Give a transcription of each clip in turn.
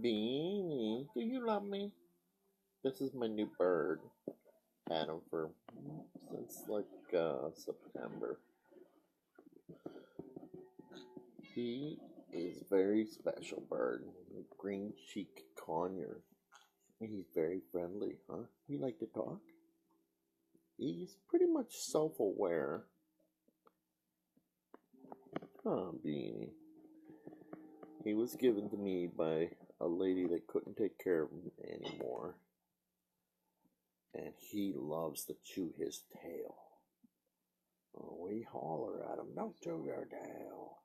Beanie, do you love me? This is my new bird. Had him for since September. He is very special bird. Green cheek conure. He's very friendly, huh? You like to talk? He's pretty much self-aware. Huh, Beanie. He was given to me by a lady that couldn't take care of him anymore. And he loves to chew his tail. Oh, we holler at him, don't chew your tail.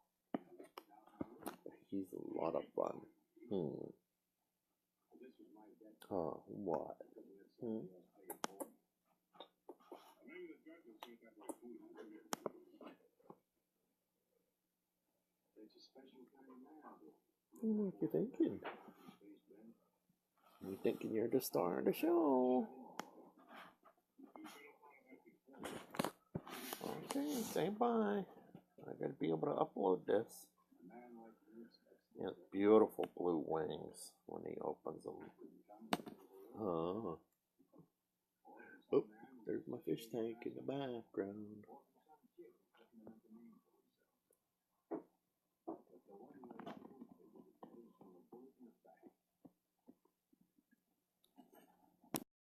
He's a lot of fun. Huh, what? What you thinking? You thinking you're the star of the show? Okay, say bye. I gotta be able to upload this. He has beautiful blue wings when he opens them. Oh, there's my fish tank in the background.